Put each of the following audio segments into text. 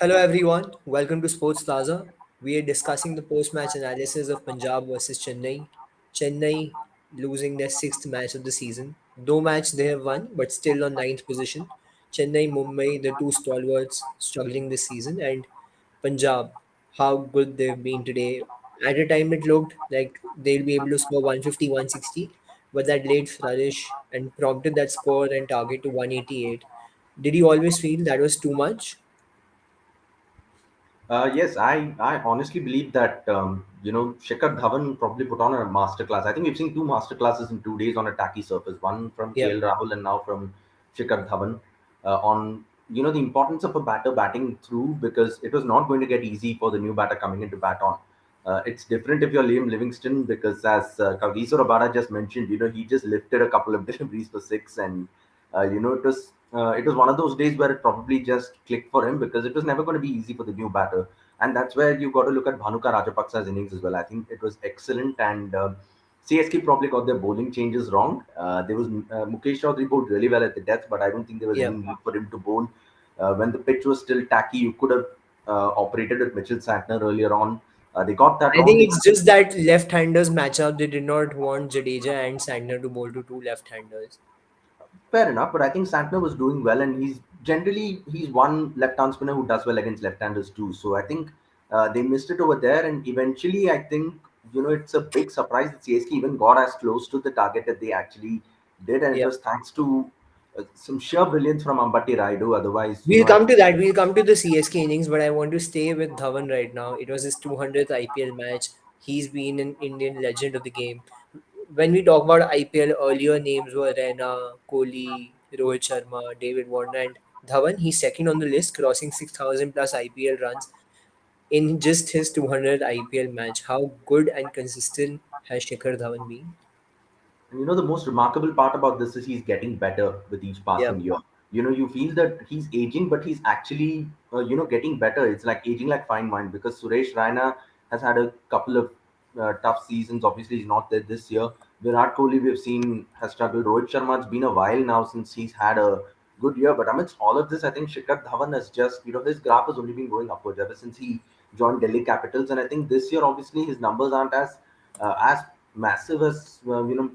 Hello everyone, welcome to Sports Plaza. We are discussing the post-match analysis of Punjab versus Chennai. Chennai losing their sixth match of the season. Though match they have won, but still on ninth position. Chennai, Mumbai, the two stalwarts struggling this season, and Punjab, how good they've been today. At a time it looked like they'll be able to score 150, 160, but that late flourish and prompted that score and target to 188. Did you always feel that was too much? Yes, I honestly believe that Shikhar Dhawan probably put on a masterclass. I think we've seen two masterclasses in 2 days on a tacky surface. One from Yeah. KL Rahul and now from Shikhar Dhawan on the importance of a batter batting through because it was not going to get easy for the new batter coming into bat on. It's different if you're Liam Livingston because as Kagiso Rabada just mentioned, he just lifted a couple of deliveries for six and it was one of those days where it probably just clicked for him because it was never going to be easy for the new batter, and that's where you got to look at Bhanuka Rajapaksa's innings as well. I think it was excellent, and CSK probably got their bowling changes wrong. There was Mukesh Chaudhary bowled really well at the death, but I don't think there was Yeah. any need for him to bowl when the pitch was still tacky. You could have operated with Mitchell Santner earlier on. They got that I wrong. think They it's just that left-handers matchup. They did not want Jadeja and Sandner to bowl to two left-handers. Fair enough, but I think Santner was doing well, and he's one left-hand spinner who does well against left-handers too. So I think they missed it over there, and eventually I think it's a big surprise that CSK even got as close to the target that they actually did, and it Yeah. was thanks to some sheer brilliance from Ambati Rayudu. Otherwise, We'll I come to that. We'll come to the CSK innings, but I want to stay with Dhawan right now. It was his 200th IPL match. He's been an Indian legend of the game. When we talk about IPL, earlier names were Raina, Kohli, Rohit Sharma, David Warner, and Dhawan. He's second on the list, crossing 6,000 plus IPL runs in just his 200th IPL match. How good and consistent has Shikhar Dhawan been? And the most remarkable part about this is he's getting better with each Yeah. passing year. You feel that he's aging, but he's actually, getting better. It's like aging like fine wine because Suresh Raina has had a couple of tough seasons. Obviously, he's not there this year. Virat Kohli, we've seen, has struggled. Rohit Sharma, it's been a while now since he's had a good year. But amidst all of this, I think Shikhar Dhawan has just, his graph has only been going upwards ever since he joined Delhi Capitals. And I think this year, obviously, his numbers aren't as massive as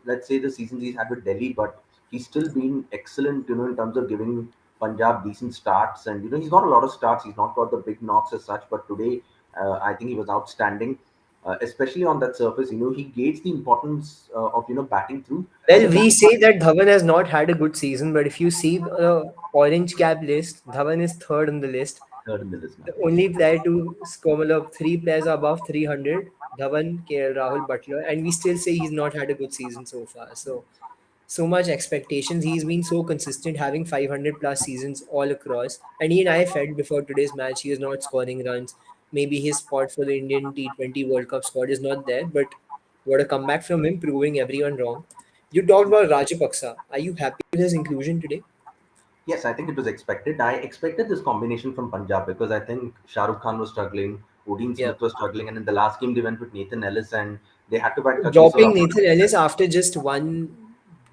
let's say the seasons he's had with Delhi, but he's still been excellent. In terms of giving Punjab decent starts, and he's got a lot of starts. He's not got the big knocks as such, but today I think he was outstanding, especially on that surface. He gauged the importance of batting through. I Well, think we that's say that Dhawan has not had a good season, but if you see the orange cap list, Dhawan is third on the list. third in the list now. The Yes. only player to score matlab, three players above 300, Dhawan, KL Rahul, Butler, and we still say he's not had a good season so far. So much expectations. He's been so consistent, having 500 plus seasons all across. And even I felt before today's match he is not scoring runs. Maybe his spot for the Indian T20 World Cup squad is not there, but what a comeback from him, proving everyone wrong. You talked about Rajapaksa. Are you happy with his inclusion today? Yes, I think it was expected. I expected this combination from Punjab because I think Shah Rukh Khan was struggling, Odin Yeah. Smith was struggling, and in the last game they went with Nathan Ellis and they had to bat Kagiso. Dropping Nathan Ellis after just one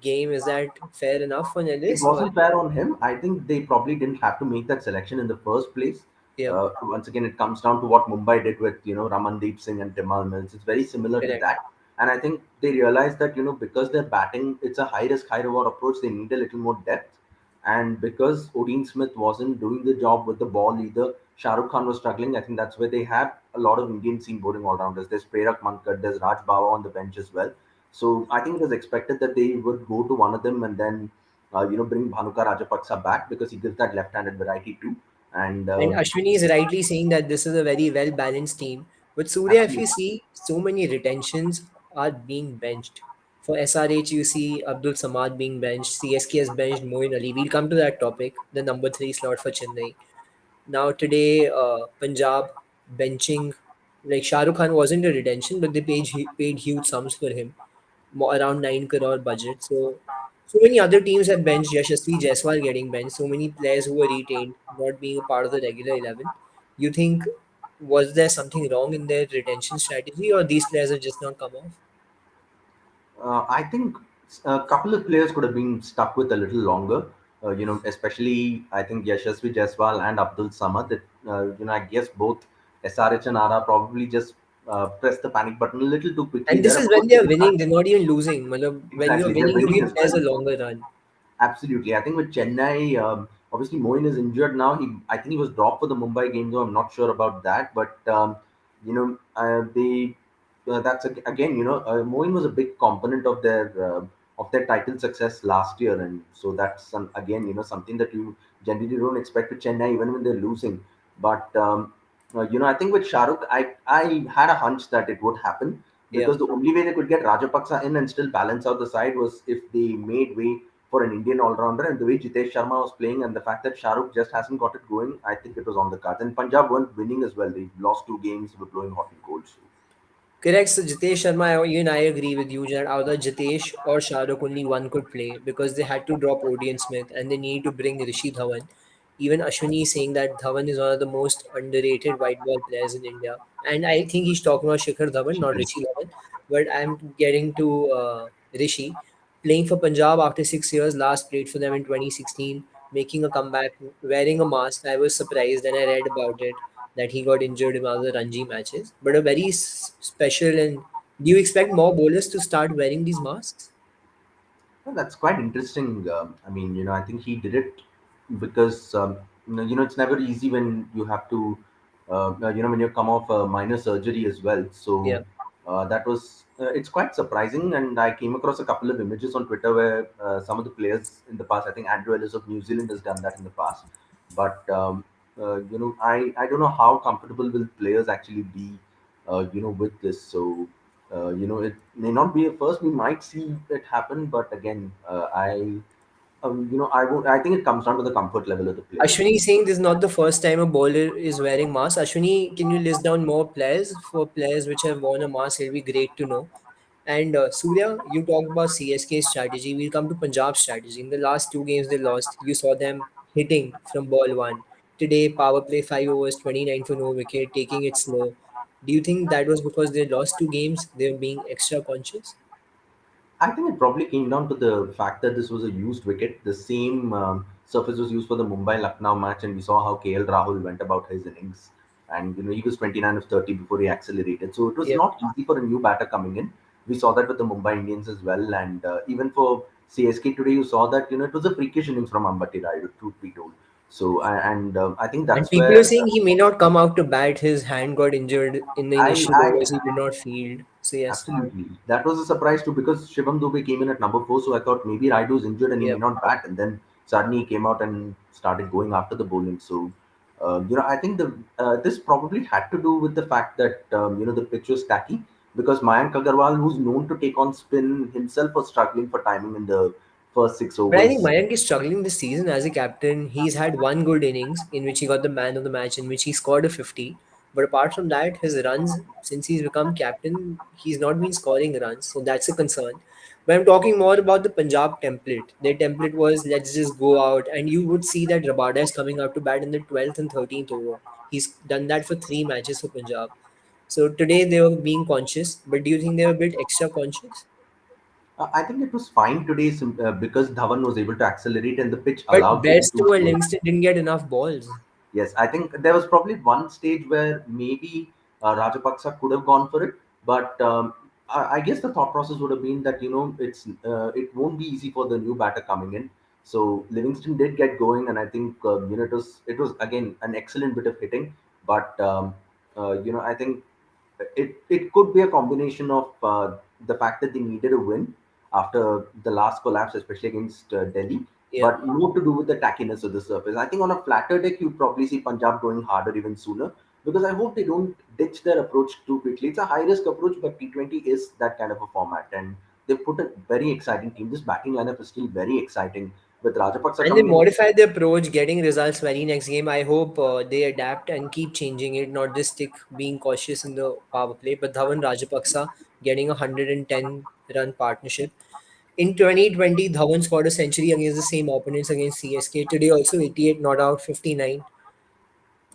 game, is that fair enough for It Ellis? Or wasn't fair on him. I think they probably didn't have to make that selection in the first place. yeah, Once again, it comes down to what Mumbai did with Ramandeep Singh and Timal Mills. It's very similar to correct. that, and I think they realized that because they're batting, it's a high risk, high reward approach. They need a little more depth, and because Odin Smith wasn't doing the job with the ball either, Shah Rukh Khan was struggling. I think that's where they have a lot of Indian seam bowling all rounders. There's Prerak Mankad, there's Raj Bawa on the bench as well. So I think it was expected that they would go to one of them and then bring Bhanuka Rajapaksa back because he gives that left-handed variety too. And And Ashwini is rightly saying that this is a very well balanced team. With Surya, if you absolutely, see, so many retentions are being benched. For SRH, you see Abdul Samad being benched. CSK has benched Moin Ali. We'll come to that topic, the number three slot for Chennai. Now, today, Punjab benching, like Shah Rukh Khan wasn't a retention, but they paid huge sums for him, around 9 crore budget. So many other teams have benched Yashasvi Jaiswal getting benched. So many players who were retained, not being a part of the regular 11. You think, was there something wrong in their retention strategy, or these players have just not come off? I think a couple of players could have been stuck with a little longer. Especially I think Yashasvi Jaiswal and Abdul Samad. I guess both SRH and RR probably just pressed the panic button a little too quickly And this there. is Of course, when they they're did winning, they're not even losing. Matlab, when you're exactly. They're winning, you winning give as players a well. longer run. Absolutely. I think with Chennai, obviously Moin is injured now. I think he was dropped for the Mumbai game, though I'm not sure about that. But they that's again, Moin was a big component of their title success last year, and so that's again, something that you generally don't expect with Chennai, even when they're losing. But I think with Shahrukh, I had a hunch that it would happen Yeah. because the only way they could get Rajapaksa in and still balance out the side was if they made way for an Indian all-rounder, and the way Jitesh Sharma was playing and the fact that Shahrukh just hasn't got it going, I think it was on the cards. And Punjab weren't winning as well. They lost 2 games, were blowing hot and cold. So Correct. So Jitesh Sharma, even I agree with you that either Jitesh or Shahrukh only one could play because they had to drop Odean Smith and they need to bring Rishi Dhawan. Even Ashwini is saying that Dhawan is one of the most underrated white ball players in India. And I think he's talking about Shikhar Dhawan, not Shikhar. Rishi Dhawan. But I'm getting to Rishi. Playing for Punjab after 6 years, last played for them in 2016, making a comeback, wearing a mask. I was surprised and I read about it that he got injured in one of the Ranji matches. But a very special and do you expect more bowlers to start wearing these masks? Well, that's quite interesting. I mean, I think he did it because it's never easy when you have to, when you come off a minor surgery as well. Yeah. So that was it's quite surprising. And I came across a couple of images on Twitter where some of the players in the past, I think Andrew Ellis of New Zealand has done that in the past. But I don't know how comfortable will players actually be, with this. So it may not be a first. We might see it happen, but again, I won't. I think it comes down to the comfort level of the players. Ashwini is saying this is not the first time a bowler is wearing mask. Ashwini, can you list down more players for players which have worn a mask? It'll be great to know. And Surya, you talked about CSK strategy. We'll come to Punjab strategy. In the last 2 games they lost, you saw them hitting from ball one. Today, power play 5 overs, 29 for no wicket, taking it slow. Do you think that was because they lost 2 games? They were being extra conscious? I think it probably came down to the fact that this was a used wicket. The same surface was used for the Mumbai Lucknow match, and we saw how KL Rahul went about his innings. And he was 29 of 30 before he accelerated. So it was Yep. not easy for a new batter coming in. We saw that with the Mumbai Indians as well, and even for CSK today, you saw that it was a freakish innings from Ambati Rayudu, truth be told. So I think And that's people are where saying he may not come out to bat. His hand got injured in the initial I overs. He did not field. So yes, absolutely. That was a surprise too because Shivam Dubey came in at number 4, so I thought maybe Raidu is injured and he may yep. not bat. And then suddenly he came out and started going after the bowling. So, I think this probably had to do with the fact that the pitch was tacky because Mayank Agarwal, who's known to take on spin himself, was struggling for timing in the first six But I think overs. Mayank is struggling this season as a captain. He's had one good innings in which he got the man of the match, in which he scored a 50. But apart from that, his runs, since he's become captain, he's not been scoring runs. So that's a concern. But I'm talking more about the Punjab template. Their template was let's just go out. And you would see that Rabada is coming out to bat in the 12th and 13th over. He's done that for 3 matches for Punjab. So today they were being conscious. But do you think they were a bit extra conscious? I think it was fine today because Dhawan was able to accelerate and the pitch But allowed him to Bairstow and go. Livingston didn't get enough balls. Yes, I think there was probably one stage where maybe Rajapaksa could have gone for it, but I guess the thought process would have been that it won't be easy for the new batter coming in. So Livingston did get going, and I think it was again an excellent bit of hitting, but I think it could be a combination of the fact that they needed a win after the last collapse, especially against Delhi, Yeah. but more to do with the tackiness of the surface. I think on a flatter deck, you probably see Punjab going harder even sooner because I hope they don't ditch their approach too quickly. It's a high risk approach, but T20 is that kind of a format, and they've put a very exciting team. This batting lineup is still very exciting with Rajapaksa And they coming in. modified the approach, getting results very next game. I hope they adapt and keep changing it, not just stick being cautious in the power play. But Dhawan Rajapaksa getting a 110-run partnership. In 2020, Dhawan scored a century against the same opponents against CSK. Today also 88 not out, 59.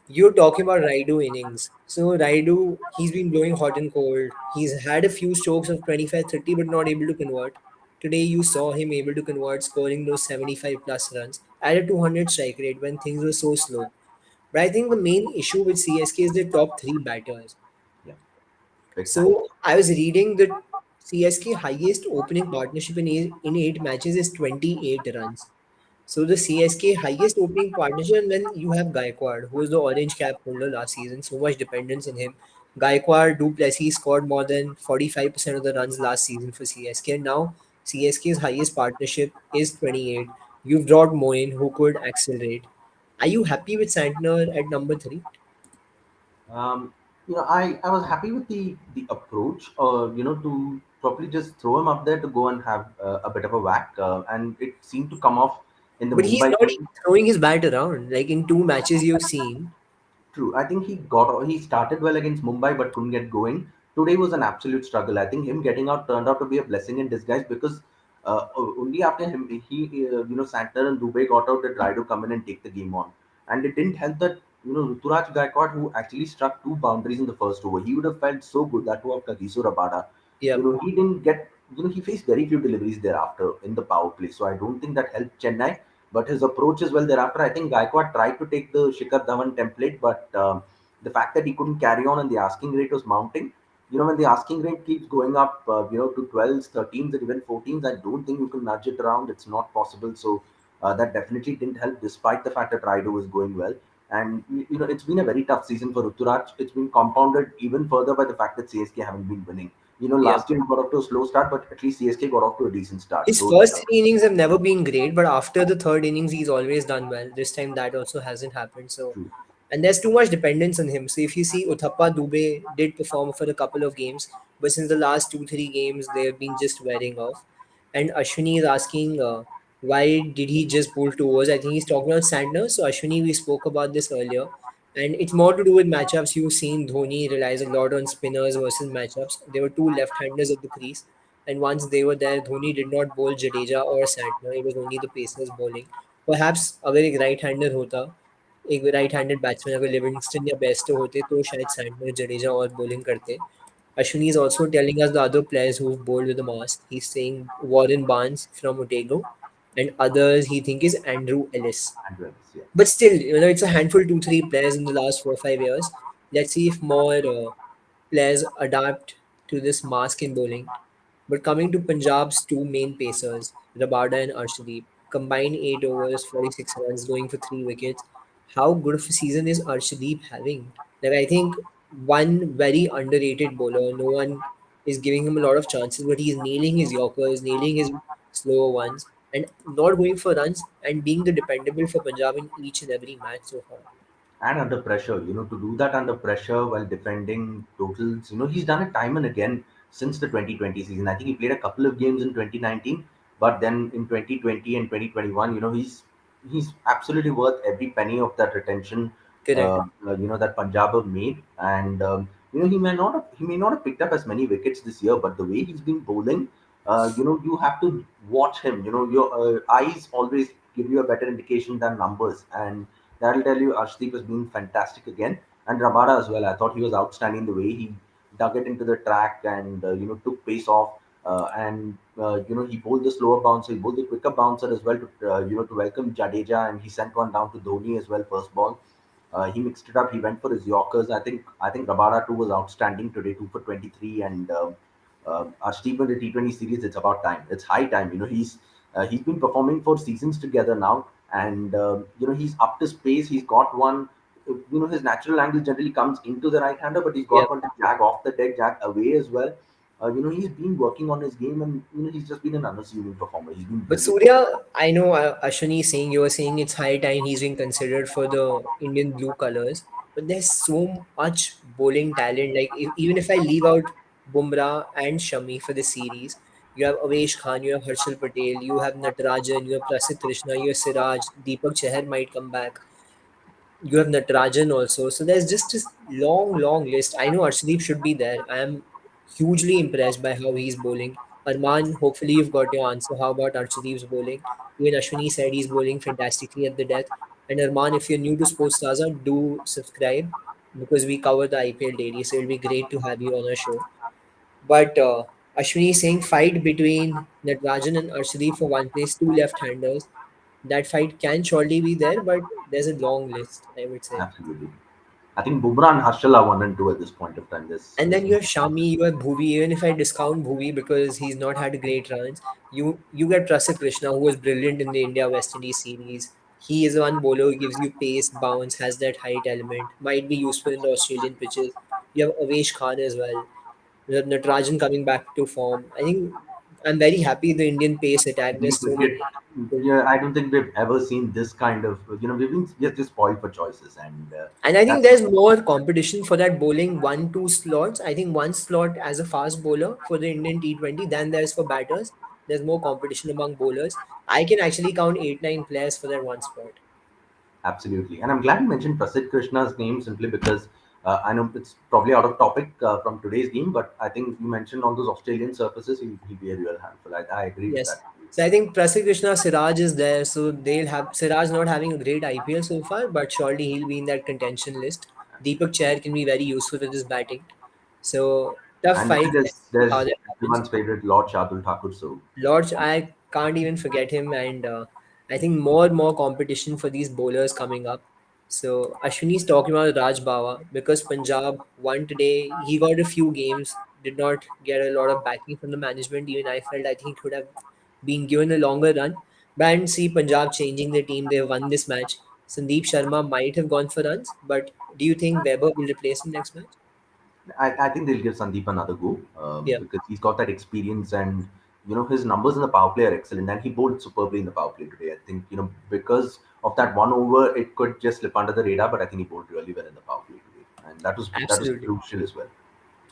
You're talking about Raidu innings. So Raidu, he's been blowing hot and cold. He's had a few strokes of 25, 30, but not able to convert. today you saw him able to convert, scoring those 75 plus runs at a 200 strike rate when things were so slow. But I think the main issue with CSK is their top three batters. Yeah, big time. So I was reading that CSK highest opening partnership in 8 matches is 28 runs. So the CSK highest opening partnership, and then you have Gaikwad, who was the orange cap holder last season. So much dependence on him. Gaikwad, Duplessis scored more than 45% of the runs last season for CSK. And now CSK's highest partnership is 28. You've dropped Moin, who could accelerate. Are you happy with Santner at number three? Um, I was happy with the approach, to probably just throw him up there to go and have a bit of a whack, and it seemed to come off in the But he's Mumbai not even game. throwing his bat around. Like in 2 matches you've seen. True. I think he started well against Mumbai but couldn't get going. Today was an absolute struggle. I think him getting out turned out to be a blessing in disguise because only after him he Santner and Dubey got out that Rayudu come in and take the game on, and it didn't help that Ruturaj Gaikwad, who actually struck two boundaries in the first over, he would have felt so good that too after Giso Rabada. Yep. He didn't get, he faced very few deliveries thereafter in the power play. So I don't think that helped Chennai. But his approach as well thereafter, I think Gaikwad tried to take the Shikhar Dhawan template, but the fact that he couldn't carry on and the asking rate was mounting. When the asking rate keeps going up, to 12s, 13s, and even 14s, I don't think you can nudge it around. It's not possible. So that definitely didn't help, despite the fact that Raidu was going well. And it's been a very tough season for Ruturaj. It's been compounded even further by the fact that CSK haven't been winning. Yep. Last year he got off to a slow start, but at least CSK got off to a decent start. His So first 3 innings have never been great, but after the third innings, he's always done well. This time, that also hasn't happened. So, true. and there's too much dependence on him. So, if you see Uthappa Dubey did perform for a couple of games, but since the last 2 3 games, they've been just wearing off. And Ashwini is asking, why did he just bowl 2 overs? I think he's talking about Sanders. So, Ashwini, we spoke about this earlier. And it's more to do with matchups. You've seen Dhoni relies a lot on spinners versus matchups. There were two left-handers at the crease, and once they were there, Dhoni did not bowl Jadeja or Santner. It was only the Pacers bowling. Perhaps अगर एक right hander होता, एक right handed batsman अगर Livingstone या Bairstow होते तो शायद Santner Jadeja और bowling करते. Ashwini is also telling us the other players who've bowled with the mask. He's saying Warren Barnes from Otago, and others he think is Andrew Ellis. And wins, yeah. But still, it's a handful, 2 3 players in the last 4 5 years. Let's see if more players adapt to this mask in bowling. But coming to Punjab's two main pacers, Rabada and Arshdeep, combined 8 overs, 46 runs, going for 3 wickets. How good of a season is Arshdeep having? Like I think one very underrated bowler. No one is giving him a lot of chances, but he's nailing his Yorkers, nailing his slower ones, and not going for runs and being the dependable for Punjab in each and every match so far. And under pressure, to do that under pressure while defending totals, he's done it time and again since the 2020 season. I think he played a couple of games in 2019, but then in 2020 and 2021, he's absolutely worth every penny of that retention, Correct. that Punjab have made. And he may not have picked up as many wickets this year, but the way he's been bowling, you have to watch him. Your eyes always give you a better indication than numbers, and that'll tell you Arshdeep has been fantastic again. And Rabada as well. I thought he was outstanding the way he dug it into the track and took pace off. And he bowled the slower bouncer, he bowled the quicker bouncer as well to welcome Jadeja, and he sent one down to Dhoni as well first ball. He mixed it up. He went for his Yorkers. I think Rabada too was outstanding today, 2 for 23, and Arshdeep in the T20 series. It's about time. It's high time. He's been performing for seasons together now, and he's up to space. He's got one. His natural angle generally comes into the right hander, but he's got one to jag off the deck, jag away as well. He's been working on his game, and he's just been an unassuming performer. He's been But brilliant. Surya, I know Ashwini is saying, you were saying it's high time he's being considered for the Indian blue colors. But there's so much bowling talent. Like even if I leave out Bumrah and Shami for the series, you have Avesh Khan, you have Harshal Patel, you have Natarajan, you have Prasidh Krishna, you have Siraj, Deepak Chahar might come back. You have Natarajan also. So there's just this long, long list. I know Arshdeep should be there. I am hugely impressed by how he's bowling. Arman, hopefully you've got your answer. How about Arshdeep's bowling? Even Ashwini said he's bowling fantastically at the death. And Arman, if you're new to Sports Taza, do subscribe because we cover the IPL daily. So it'll be great to have you on our show. But Ashwini is saying fight between Natarajan and Arshdeep for one place, two left-handers. That fight can surely be there, but there's a long list, I would say. Absolutely. I think Bumrah and Harshal are 1 and 2 at this point of time. And This then you have inning. Shami, you have Bhuvi. Even if I discount Bhuvi because he's not had great runs, you get Prasidh Krishna, who was brilliant in the India West Indies series. He is one bowler who gives you pace, bounce, has that height element, might be useful in the Australian pitches. You have Avesh Khan as well. You have Natarajan coming back to form. I think I'm very happy the Indian pace attack. Indian There's so many cricket, good. yeah, I don't think we've ever seen this kind of, we've been just spoiled for choices, and And I think that's there's more competition for that bowling 1-2 slots. I think one slot as a fast bowler for the Indian T20 than there's for batters. There's more competition among bowlers. I can actually count 8-9 players for that one spot. absolutely. And I'm glad you mentioned Prasid Krishna's name simply because I know it's probably out of topic from today's game, but I think you mentioned on those Australian surfaces, he'll be a real handful. I agree with Yes. that. So I think Prasidh Krishna Siraj is there. So they'll have Siraj not having a great IPL so far, but surely he'll be in that contention list. Deepak Chair can be very useful with his batting. So tough And then fight. Let's see how there's that happens. everyone's favorite Lord Shardul Thakur. So Lords, I can't even forget him, and I think more and more competition for these bowlers coming up. So Ashwini's talking about Raj Bawa because Punjab won today. He got a few games, did not get a lot of backing from the management. Even I felt I think he could have been given a longer run. But I didn't see Punjab changing their team. They won this match. Sandeep Sharma might have gone for runs, but do you think Weber will replace him next match? I think they'll give Sandeep another go Yeah, because he's got that experience, and his numbers in the power play are excellent, and he bowled superbly in the power play today. I think because of that one over, it could just slip under the radar, but I think he bowled really well in the power play today, and that was absolutely. crucial as well.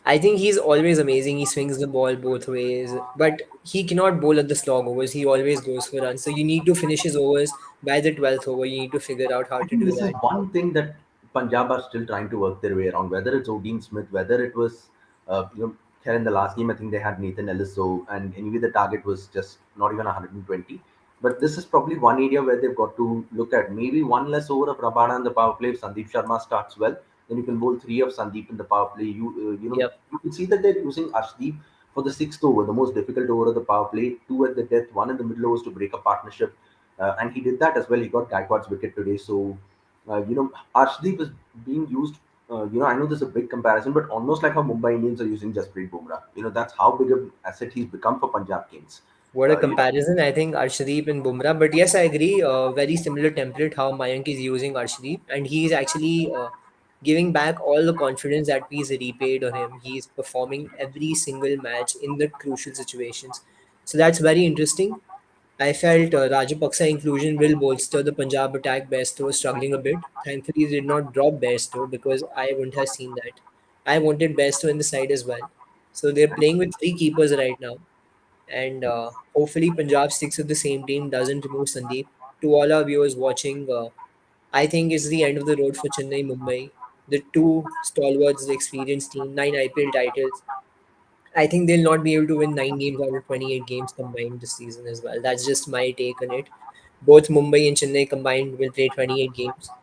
I think he's always amazing. He swings the ball both ways, but he cannot bowl at the slog overs. He always goes for runs. So you need to finish his overs by the 12th over. You need to figure out how I to think do this is that. one thing that Punjab are still trying to work their way around. Whether it's Odin Smith, whether it was here in the last game, I think they had Nathan Ellis. So and anyway, the target was just not even 120. But this is probably one area where they've got to look at maybe one less over of Rabada in the power play. If Sandeep Sharma starts well, then you can bowl three of Sandeep in the power play. Yep. You can see that they're using Ashdeep for the sixth over, the most difficult over of the power play. Two at the death, one in the middle overs to break a partnership, and he did that as well. He got Gaikwad's wicket today, so Arshdeep is being used. I know this is a big comparison, but almost like how Mumbai Indians are using Jasprit Bumrah. That's how big an asset he's become for Punjab Kings. What a You know, comparison. I think Arshdeep and Bumrah. But yes, I agree. Very similar template how Mayank is using Arshdeep. And he's actually giving back all the confidence that he's repaid on him. He's performing every single match in the crucial situations. So that's very interesting. I felt Rajapaksa inclusion will bolster the Punjab attack. Bairstow struggling a bit. Thankfully, they did not drop Bairstow because I wouldn't have seen that. I wanted Bairstow in the side as well. So they're playing with three keepers right now. And hopefully, Punjab sticks with the same team, doesn't remove Sandeep. To all our viewers watching, I think it's the end of the road for Chennai Mumbai. The two stalwarts, the experienced team, 9 IPL titles. I think they'll not be able to win 9 games out of 28 games combined this season as well. That's just my take on it. Both Mumbai and Chennai combined will play 28 games, yeah.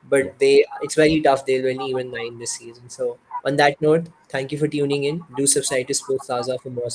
but it's very tough. They'll only win 9 this season. So on that note, thank you for tuning in. Do subscribe to Sports Plaza for more.